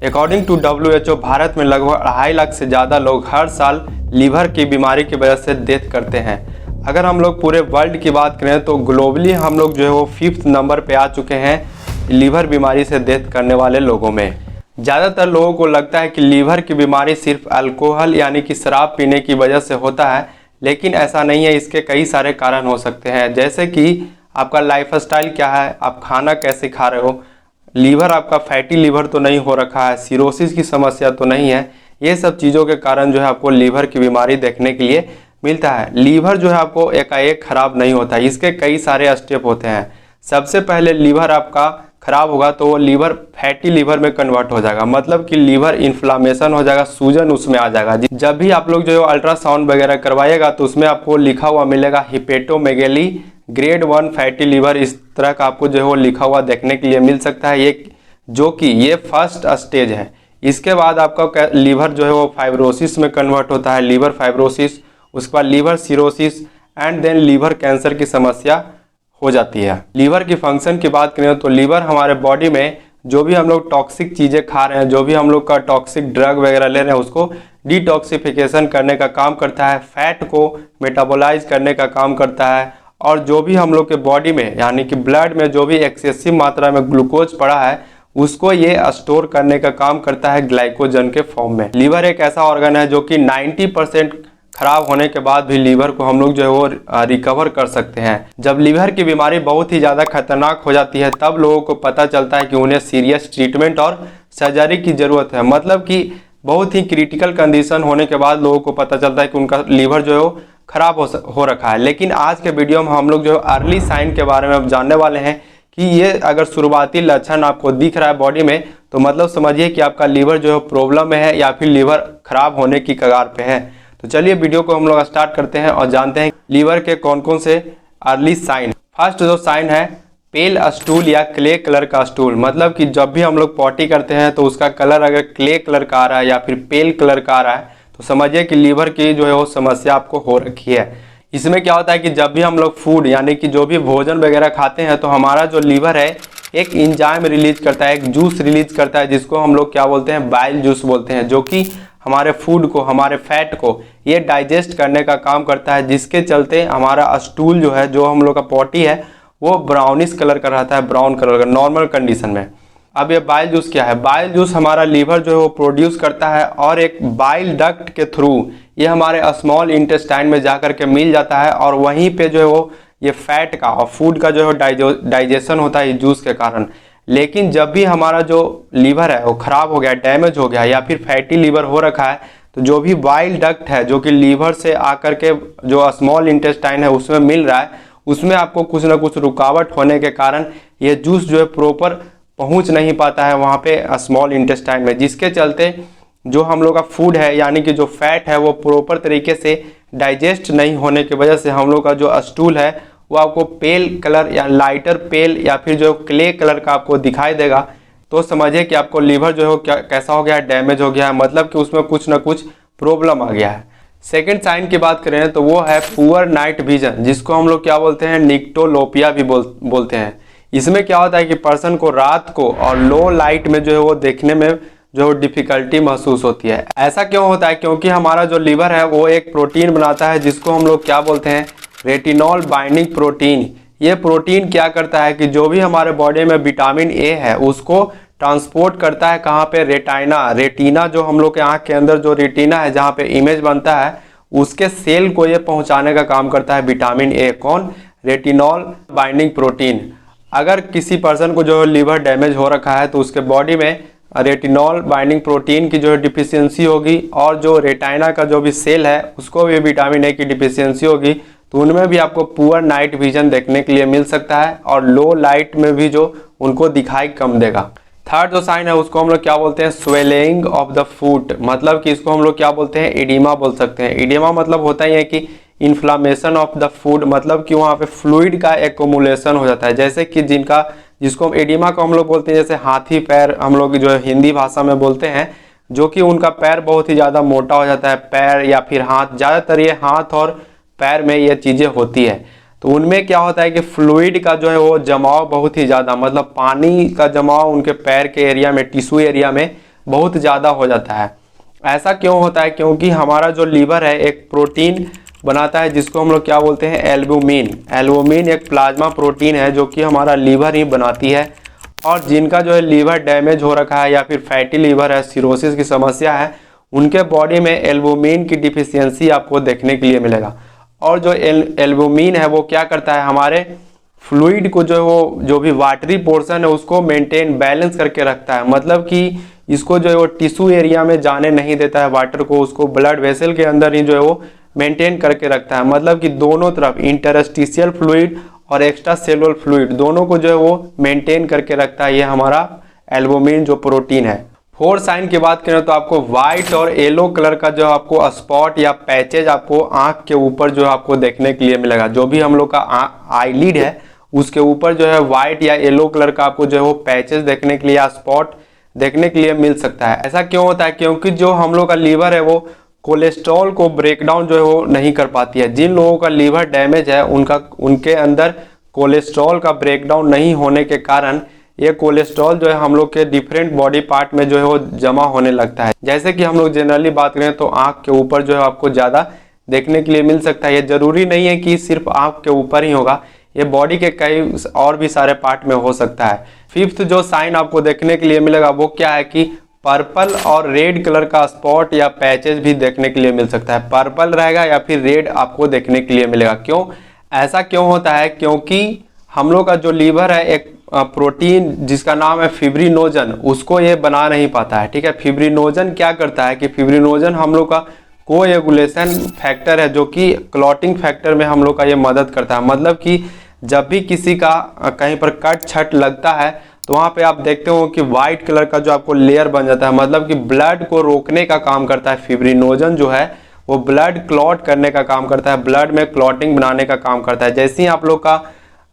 According to WHO Bharat में लगभग 2.5 लाख से ज़्यादा लोग हर साल लीवर की बीमारी की वजह से डेथ करते हैं। अगर हम लोग पूरे वर्ल्ड की बात करें तो ग्लोबली हम लोग जो है वो 5th नंबर पे आ चुके हैं लीवर बीमारी से डेथ करने वाले लोगों में। ज़्यादातर लोगों को लगता है कि लीवर की बीमारी सिर्फ अल्कोहल यानी कि शराब पीने की वजह से होता है, लेकिन ऐसा नहीं है। इसके कई सारे कारण हो सकते हैं, जैसे कि आपका लाइफस्टाइल क्या है, आप खाना कैसे खा रहे हो, लीवर आपका फैटी लीवर तो नहीं हो रखा है, सिरोसिस की समस्या तो नहीं है। ये सब चीज़ों के कारण जो है आपको लीवर की बीमारी देखने के लिए मिलता है। लीवर जो है आपको एकाएक खराब नहीं होता, इसके कई सारे स्टेप होते हैं। सबसे पहले लीवर आपका खराब होगा तो वो लीवर फैटी लीवर में कन्वर्ट हो जाएगा, मतलब कि लीवर इन्फ्लामेशन हो जाएगा, सूजन उसमें आ जाएगा। जब भी आप लोग जो है अल्ट्रासाउंड वगैरह करवाइएगा तो उसमें आपको लिखा हुआ मिलेगा हिपेटोमेगेली ग्रेड 1 फैटी लीवर, इस तरह का आपको जो है वो लिखा हुआ देखने के लिए मिल सकता है। ये जो कि ये फर्स्ट स्टेज है। इसके बाद आपका लीवर जो है वो फाइब्रोसिस में कन्वर्ट होता है, लीवर फाइब्रोसिस, उसके बाद liver cirrhosis and then liver cancer की समस्या हो जाती है। लीवर की फंक्शन की बात करें तो लीवर हमारे बॉडी में जो भी हम लोग टॉक्सिक चीज़ें खा रहे हैं, जो भी हम लोग का टॉक्सिक ड्रग वगैरह ले रहे हैं, उसको डिटॉक्सिफिकेशन करने का काम करता है, फैट को मेटाबोलाइज करने का काम करता है, और जो भी हम लोग के बॉडी में यानी कि ब्लड में जो भी एक्सेसिव मात्रा में ग्लूकोज पड़ा है उसको ये स्टोर करने का काम करता है ग्लाइकोजन के फॉर्म में। लीवर एक ऐसा ऑर्गन है जो कि 90% खराब होने के बाद भी लीवर को हम लोग जो है वो रिकवर कर सकते हैं। जब लीवर की बीमारी बहुत ही ज़्यादा खतरनाक हो जाती है तब लोगों को पता चलता है कि उन्हें सीरियस ट्रीटमेंट और सर्जरी की ज़रूरत है, मतलब कि बहुत ही क्रिटिकल कंडीशन होने के बाद लोगों को पता चलता है कि उनका लीवर जो है वो खराब हो रखा है। लेकिन आज के वीडियो में हम लोग जो अर्ली साइन के बारे में जानने वाले हैं कि ये अगर शुरुआती लक्षण आपको दिख रहा है बॉडी में तो मतलब समझिए कि आपका लीवर जो है प्रॉब्लम में है या फिर लीवर खराब होने की कगार पे है। तो चलिए वीडियो को हम लोग स्टार्ट करते हैं और जानते हैं लीवर के कौन कौन से अर्ली साइन। फर्स्ट जो साइन है पेल स्टूल या क्ले कलर का स्टूल, मतलब कि जब भी हम लोग पॉटी करते हैं तो उसका कलर अगर क्ले कलर का आ रहा है या फिर पेल कलर का आ रहा है तो समझिए कि लीवर की जो है वो समस्या आपको हो रखी है। इसमें क्या होता है कि जब भी हम लोग फूड यानी कि जो भी भोजन वगैरह खाते हैं तो हमारा जो लीवर है एक एंजाइम रिलीज करता है, एक जूस रिलीज करता है जिसको हम लोग क्या बोलते हैं, बाइल जूस बोलते हैं, जो कि हमारे फूड को, हमारे फैट को ये डाइजेस्ट करने का काम करता है, जिसके चलते हमारा स्टूल जो है, जो हम लोग का पॉटी है वो ब्राउनिश कलर का रहता है, ब्राउन कलर का नॉर्मल कंडीशन में। अब ये बाइल जूस क्या है, बाइल जूस हमारा लीवर जो है वो प्रोड्यूस करता है और एक बाइल डक्ट के थ्रू ये हमारे स्मॉल इंटेस्टाइन में जाकर के मिल जाता है और वहीं पे जो है वो ये फैट का और फूड का जो है डाइजेशन होता है इस जूस के कारण। लेकिन जब भी हमारा जो लीवर है वो खराब हो गया, डैमेज हो गया या फिर फैटी लीवर हो रखा है तो जो भी बाइल डक्ट है जो कि लीवर से आकर के जो स्मॉल इंटेस्टाइन है उसमें मिल रहा है, उसमें आपको कुछ ना कुछ रुकावट होने के कारण ये जूस जो है प्रॉपर पहुंच नहीं पाता है वहाँ पे स्मॉल इंटेस्टाइन में, जिसके चलते जो हम लोग का फूड है यानी कि जो फैट है वो प्रॉपर तरीके से डाइजेस्ट नहीं होने की वजह से हम लोग का जो स्टूल है वो आपको पेल कलर या लाइटर पेल या फिर जो क्ले कलर का आपको दिखाई देगा। तो समझिए कि आपको लीवर जो है कैसा हो गया है, डैमेज हो गया है, मतलब कि उसमें कुछ ना कुछ प्रॉब्लम आ गया है। सेकेंड साइन की बात करें तो वो है पुअर नाइट विजन, जिसको हम लोग क्या बोलते हैं, निक्टोलोपिया भी बोलते हैं। इसमें क्या होता है कि पर्सन को रात को और लो लाइट में जो है वो देखने में जो डिफिकल्टी महसूस होती है। ऐसा क्यों होता है, क्योंकि हमारा जो लीवर है वो एक प्रोटीन बनाता है जिसको हम लोग क्या बोलते हैं, रेटिनॉल बाइंडिंग प्रोटीन। ये प्रोटीन क्या करता है कि जो भी हमारे बॉडी में विटामिन ए है उसको ट्रांसपोर्ट करता है कहाँ पे, रेटिना जो हम लोग के आँख के अंदर जो रेटिना है जहाँ पे इमेज बनता है उसके सेल को ये पहुँचाने का काम करता है विटामिन ए। कौन, रेटिनॉल बाइंडिंग प्रोटीन। अगर किसी पर्सन को जो लीवर डैमेज हो रखा है तो उसके बॉडी में रेटिनॉल बाइंडिंग प्रोटीन की जो है डिफिशियंसी होगी और जो रेटाइना का जो भी सेल है उसको भी विटामिन ए की डिफिशियंसी होगी, तो उनमें भी आपको पुअर नाइट विजन देखने के लिए मिल सकता है और लो लाइट में भी जो उनको दिखाई कम देगा। थर्ड जो साइन है उसको हम लोग क्या बोलते हैं, स्वेलिंग ऑफ द फुट, मतलब कि इसको हम लोग क्या बोलते हैं, एडिमा बोल सकते हैं। एडिमा मतलब होता ही है कि इन्फ्लामेशन ऑफ द फूड, मतलब कि वहाँ पे फ्लूइड का एक्युमुलेशन हो जाता है। जैसे कि जिसको एडिमा को हम लोग बोलते हैं, जैसे हाथी पैर हम लोग जो है हिंदी भाषा में बोलते हैं, जो कि उनका पैर बहुत ही ज़्यादा मोटा हो जाता है, पैर या फिर हाथ, ज़्यादातर ये हाथ और पैर में ये चीज़ें होती है। तो उनमें क्या होता है कि फ्लूइड का जो है वो जमाव बहुत ही ज़्यादा, मतलब पानी का जमाव उनके पैर के एरिया में, टिश्यू एरिया में बहुत ज़्यादा हो जाता है। ऐसा क्यों होता है? क्योंकि हमारा जो लीवर है एक प्रोटीन बनाता है जिसको हम लोग क्या बोलते हैं, एल्बुमिन। एल्बुमिन एक प्लाज्मा प्रोटीन है जो कि हमारा लीवर ही बनाती है। और जिनका जो है लीवर डैमेज हो रखा है या फिर फैटी लीवर है, सिरोसिस की समस्या है, उनके बॉडी में एल्बुमिन की डिफिशियंसी आपको देखने के लिए मिलेगा। और जो एल्बुमिन है वो क्या करता है, हमारे फ्लूइड को जो है वो जो भी वाटरी पोर्शन है उसको मेंटेन बैलेंस करके रखता है। मतलब कि इसको जो है वो टिश्यू एरिया में जाने नहीं देता है वाटर को, उसको ब्लड वेसल के अंदर ही जो है वो मेंटेन करके रखता है। मतलब कि दोनों तरफ इंटरस्टिशियल फ्लूइड और एक्स्ट्रा सेलुलर फ्लूइड दोनों को जो है वो मेंटेन करके रखता है ये हमारा एल्बुमिन जो प्रोटीन है। फोर साइन की बात करें तो आपको व्हाइट और येलो कलर का जो आपको स्पॉट या पैचेज आपको आंख के ऊपर जो आपको देखने के लिए मिलेगा। जो भी हम लोग का आईलिड है उसके ऊपर जो है व्हाइट या येलो कलर का आपको जो है वो पैचेज देखने के लिए या स्पॉट देखने के लिए मिल सकता है। ऐसा क्यों होता है? क्योंकि जो हम लोग का लीवर है वो कोलेस्ट्रॉल को ब्रेकडाउन जो है वो नहीं कर पाती है। जिन लोगों का लीवर डैमेज है उनके अंदर कोलेस्ट्रॉल का ब्रेकडाउन नहीं होने के कारण ये कोलेस्ट्रॉल जो है हम लोग के डिफरेंट बॉडी पार्ट में जो है वो जमा होने लगता है। जैसे कि हम लोग जनरली बात करें तो आंख के ऊपर जो है आपको ज़्यादा देखने के लिए मिल सकता है। ये जरूरी नहीं है कि सिर्फ आंख के ऊपर ही होगा, ये बॉडी के कई और भी सारे पार्ट में हो सकता है। फिफ्थ जो साइन आपको देखने के लिए मिलेगा वो क्या है कि पर्पल और रेड कलर का स्पॉट या पैचेज भी देखने के लिए मिल सकता है। पर्पल रहेगा या फिर रेड आपको देखने के लिए मिलेगा। क्यों ऐसा क्यों होता है? क्योंकि हम लोग का जो लीवर है एक प्रोटीन जिसका नाम है फिब्रिनोजन, उसको ये बना नहीं पाता है। ठीक है, फिब्रिनोजन क्या करता है कि फिब्रिनोजन हम लोग का कोएगुलेशन फैक्टर है जो कि क्लॉटिंग फैक्टर में हम लोग का ये मदद करता है। मतलब कि जब भी किसी का कहीं पर कट छट लगता है तो वहाँ पे आप देखते हो कि वाइट कलर का जो आपको लेयर बन जाता है। मतलब कि ब्लड को रोकने का काम करता है। फिब्रिनोजन जो है वो ब्लड क्लॉट करने का काम करता है, ब्लड में क्लॉटिंग बनाने का काम करता है। जैसे ही आप लोग का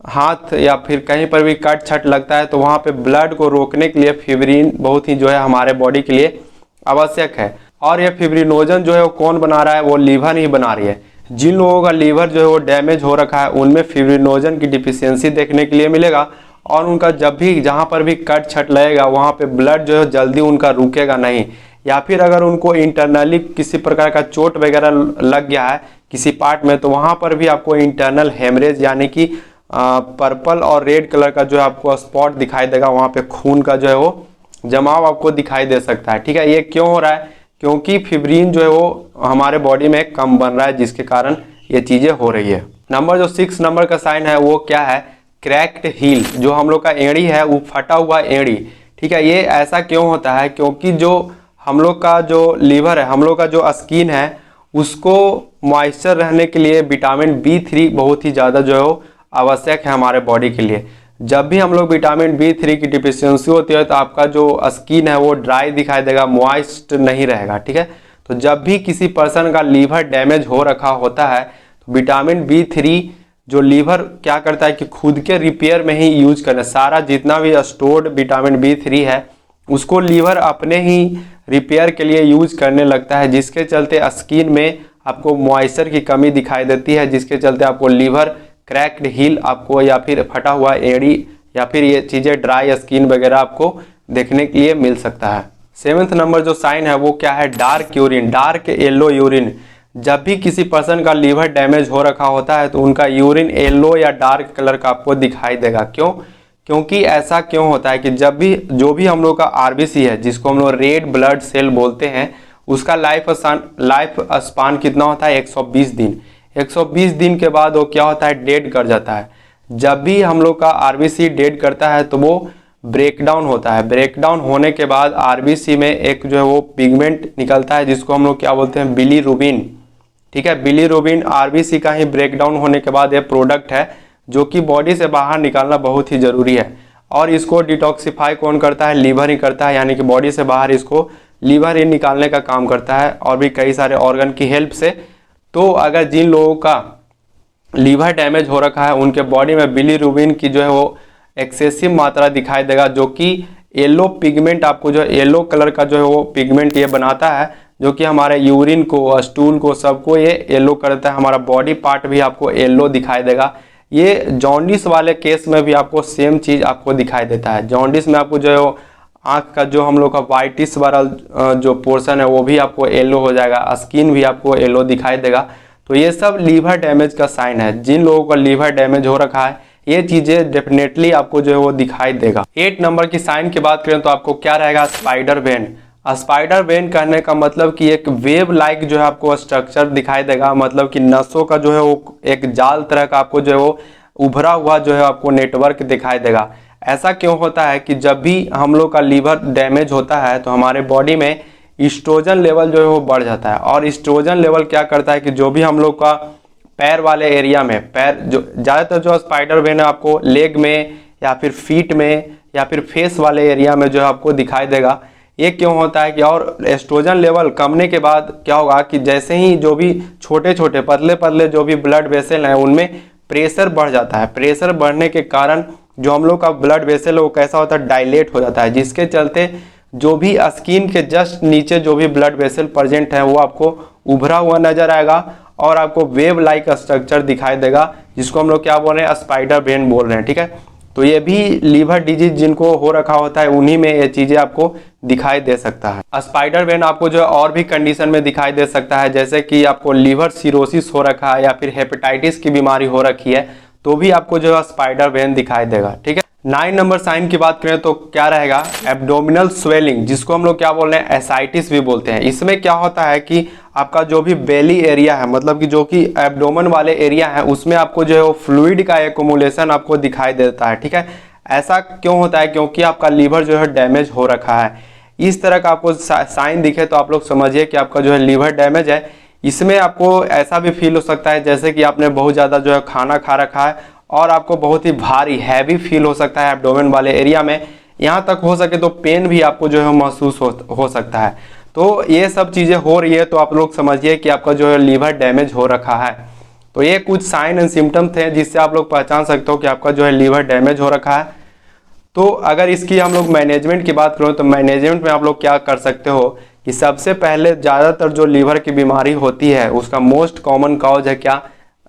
हाथ या फिर कहीं पर भी कट छट लगता है तो वहाँ पे ब्लड को रोकने के लिए फिब्रिन बहुत ही जो है हमारे बॉडी के लिए आवश्यक है। और ये फिब्रिनोजन जो है वो कौन बना रहा है? वो लीवर ही बना रही है। जिन लोगों का लीवर जो है वो डैमेज हो रखा है उनमें फिब्रिनोजन की डिफिशियंसी देखने के लिए मिलेगा। और उनका जब भी जहाँ पर भी कट छट लगेगा वहाँ पे ब्लड जो है जल्दी उनका रुकेगा नहीं। या फिर अगर उनको इंटरनली किसी प्रकार का चोट वगैरह लग गया है किसी पार्ट में तो वहाँ पर भी आपको इंटरनल हेमरेज यानी कि पर्पल और रेड कलर का जो है आपको स्पॉट दिखाई देगा। वहाँ पे खून का जो है वो जमाव आपको दिखाई दे सकता है। ठीक है, ये क्यों हो रहा है? क्योंकि फिब्रिन जो है वो हमारे बॉडी में कम बन रहा है जिसके कारण ये चीज़ें हो रही है। नंबर जो 6 नंबर का साइन है वो क्या है? Cracked heel. जो हम लोग का एड़ी है वो फटा हुआ एड़ी। ठीक है, ये ऐसा क्यों होता है? क्योंकि जो हम लोग का जो लीवर है, हम लोग का जो स्किन है, उसको मॉइस्चर रहने के लिए विटामिन B3 बहुत ही ज़्यादा जो है वो आवश्यक है हमारे बॉडी के लिए। जब भी हम लोग विटामिन B3 की डिफिशियंसी होती है तो आपका जो स्किन है वो ड्राई दिखाई देगा, मॉइस्ट नहीं रहेगा। ठीक है, तो जब भी किसी पर्सन का लीवर डैमेज हो रखा होता है तो विटामिन B3 जो लीवर क्या करता है कि खुद के रिपेयर में ही यूज करना, सारा जितना भी स्टोर्ड विटामिन B3 है उसको लीवर अपने ही रिपेयर के लिए यूज करने लगता है, जिसके चलते स्किन में आपको मॉइस्चर की कमी दिखाई देती है, जिसके चलते आपको लीवर क्रैक्ड हील आपको या फिर फटा हुआ एड़ी या फिर ये चीज़ें ड्राई स्किन वगैरह आपको देखने के लिए मिल सकता है। 7th नंबर जो साइन है वो क्या है? Dark urine, dark yellow urine. जब भी किसी पर्सन का लीवर डैमेज हो रखा होता है तो उनका यूरिन येलो या डार्क कलर का आपको दिखाई देगा। क्यों? क्योंकि ऐसा क्यों होता है कि जब भी जो भी हम लोग का RBC है जिसको हम लोग रेड ब्लड सेल बोलते हैं उसका लाइफ स्पान कितना होता है? 120 दिन। 120 दिन के बाद वो क्या होता है? डेड कर जाता है। जब भी हम लोग का RBC डेड करता है तो वो ब्रेकडाउन होता है। ब्रेकडाउन होने के बाद RBC में एक जो है वो पिगमेंट निकलता है जिसको हम लोग क्या बोलते हैं? बिलीरुबिन। ठीक है, बिलीरुबिन RBC का ही ब्रेकडाउन होने के बाद ये प्रोडक्ट है जो कि बॉडी से बाहर निकालना बहुत ही ज़रूरी है। और इसको डिटॉक्सिफाई कौन करता है? लीवर ही करता है, यानी कि बॉडी से बाहर इसको लीवर ही निकालने का काम करता है और भी कई सारे ऑर्गन की हेल्प से। तो अगर जिन लोगों का लीवर डैमेज हो रखा है उनके बॉडी में बिलीरुबिन की जो है वो एक्सेसिव मात्रा दिखाई देगा, जो कि येलो पिगमेंट आपको जो येलो कलर का जो है वो पिगमेंट ये बनाता है जो कि हमारे यूरिन को, स्टूल को, सबको ये येलो करता है। हमारा बॉडी पार्ट भी आपको येलो दिखाई देगा। ये जॉन्डिस वाले केस में भी आपको सेम चीज़ आपको दिखाई देता है। जॉन्डिस में आपको जो है वो आँख का जो हम लोग का वाइटिश वाला जो पोर्शन है वो भी आपको येलो हो जाएगा, स्किन भी आपको येलो दिखाई देगा। तो ये सब लीवर डैमेज का साइन है। जिन लोगों का लीवर डैमेज हो रखा है ये चीज़ें डेफिनेटली आपको जो है वो दिखाई देगा। 8 नंबर की साइन की बात करें तो आपको क्या रहेगा, स्पाइडर वेन। स्पाइडर वेन कहने का मतलब कि एक वेब लाइक जो है आपको स्ट्रक्चर दिखाई देगा, मतलब कि नसों का जो है वो एक जाल तरह का आपको जो है वो उभरा हुआ जो है आपको नेटवर्क दिखाई देगा। ऐसा क्यों होता है कि जब भी हम लोग का लीवर डैमेज होता है तो हमारे बॉडी में ईस्ट्रोजन लेवल जो है वो बढ़ जाता है। और ईस्ट्रोजन लेवल क्या करता है कि जो भी हम लोग का पैर वाले एरिया में, पैर जो ज़्यादातर जो स्पाइडर वेन है आपको लेग में या फिर फीट में या फिर फेस वाले एरिया में जो है आपको दिखाई देगा। ये क्यों होता है कि और एस्ट्रोजन लेवल कमने के बाद क्या होगा कि जैसे ही जो भी छोटे छोटे पतले पतले जो भी ब्लड वेसल हैं उनमें प्रेशर बढ़ जाता है। प्रेशर बढ़ने के कारण जो हम लोग का ब्लड वेसल है वो कैसा होता है, डायलेट हो जाता है, जिसके चलते जो भी स्किन के जस्ट नीचे जो भी ब्लड वेसल प्रेजेंट है वो आपको उभरा हुआ नजर आएगा और आपको वेव लाइक स्ट्रक्चर दिखाई देगा, जिसको हम लोग क्या बोल रहे हैं, स्पाइडर वेन बोल रहे हैं। ठीक है, तो ये भी लीवर डिजीज जिनको हो रखा होता है उन्हीं में ये चीजें आपको दिखाई दे सकता है। स्पाइडर वेन आपको जो है और भी कंडीशन में दिखाई दे सकता है, जैसे कि आपको लीवर सिरोसिस हो रखा है या फिर हेपेटाइटिस की बीमारी हो रखी है तो भी आपको जो है स्पाइडर वेन दिखाई देगा। ठीक है, 9 नंबर साइन की बात करें तो क्या रहेगा, एब्डोमिनल स्वेलिंग, जिसको हम लोग क्या बोल रहे हैं, एसाइटिस भी बोलते हैं। इसमें क्या होता है कि आपका जो भी बेली एरिया है, मतलब कि जो कि एब्डोमेन वाले एरिया है उसमें आपको जो है वो फ्लूइड का एक्युमुलेशन आपको दिखाई देता है। ठीक है, ऐसा क्यों होता है, क्योंकि आपका लीवर जो है डैमेज हो रखा है। इस तरह का आपको साइन दिखे तो आप लोग समझिए कि आपका जो है लीवर डैमेज है। इसमें आपको ऐसा भी फील हो सकता है जैसे कि आपने बहुत ज़्यादा जो है खाना खा रखा है और आपको बहुत ही भारी हैवी फील हो सकता है एब्डोमेन वाले एरिया में। यहाँ तक हो सके तो पेन भी आपको जो है महसूस हो सकता है। तो ये सब चीज़ें हो रही है तो आप लोग समझिए कि आपका जो है लीवर डैमेज हो रखा है। तो ये कुछ साइन एंड सिम्टम थे जिससे आप लोग पहचान सकते हो कि आपका जो है लीवर डैमेज हो रखा है। तो अगर इसकी हम लोग मैनेजमेंट की बात करें तो मैनेजमेंट में आप लोग क्या कर सकते हो कि सबसे पहले ज़्यादातर जो लीवर की बीमारी होती है उसका मोस्ट कॉमन कॉज है क्या,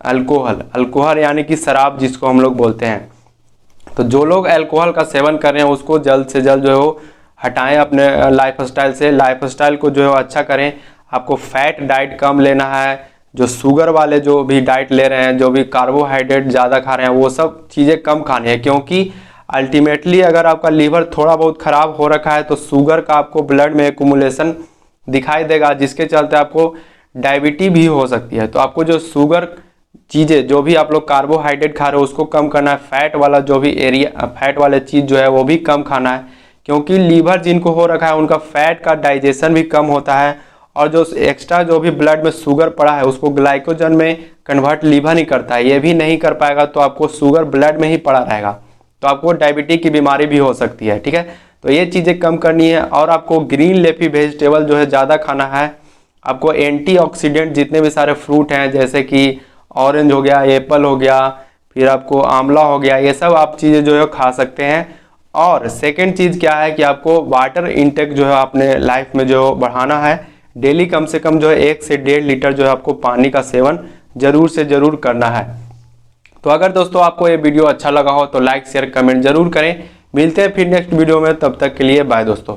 अल्कोहल यानी कि शराब जिसको हम लोग बोलते हैं। तो जो लोग अल्कोहल का सेवन कर रहे हैं उसको जल्द से जल्द जो है वो हटाएं अपने लाइफस्टाइल से, लाइफस्टाइल को जो है अच्छा करें। आपको फैट डाइट कम लेना है, जो शुगर वाले जो भी डाइट ले रहे हैं, जो भी कार्बोहाइड्रेट ज़्यादा खा रहे हैं वो सब चीज़ें कम खानी है, क्योंकि अल्टीमेटली अगर आपका लीवर थोड़ा बहुत ख़राब हो रखा है तो शुगर का आपको ब्लड में एक्युमुलेशन दिखाई देगा, जिसके चलते आपको डायबिटीज भी हो सकती है। तो आपको जो शुगर चीज़ें जो भी आप लोग कार्बोहाइड्रेट खा रहे हो उसको कम करना है, फैट वाला जो भी एरिया फैट वाले चीज़ जो है वो भी कम खाना है, क्योंकि लीवर जिनको हो रखा है उनका फैट का डाइजेशन भी कम होता है और जो एक्स्ट्रा जो भी ब्लड में शुगर पड़ा है उसको ग्लाइकोजन में कन्वर्ट लीवर नहीं करता है, ये भी नहीं कर पाएगा तो आपको शुगर ब्लड में ही पड़ा रहेगा, तो आपको डायबिटीज की बीमारी भी हो सकती है। ठीक है, तो ये चीज़ें कम करनी है और आपको ग्रीन लेफी वेजिटेबल जो है ज़्यादा खाना है। आपको एंटीऑक्सीडेंट जितने भी सारे फ्रूट हैं जैसे कि ऑरेंज हो गया, एप्पल हो गया, फिर आपको आंवला हो गया, ये सब आप चीज़ें जो है खा सकते हैं। और सेकंड चीज़ क्या है कि आपको वाटर इंटेक जो है अपने लाइफ में जो बढ़ाना है। डेली कम से कम जो है 1 से 1.5 लीटर जो है आपको पानी का सेवन जरूर से जरूर करना है। तो अगर दोस्तों आपको ये वीडियो अच्छा लगा हो तो लाइक शेयर कमेंट जरूर करें। मिलते हैं फिर नेक्स्ट वीडियो में, तब तक के लिए बाय दोस्तों।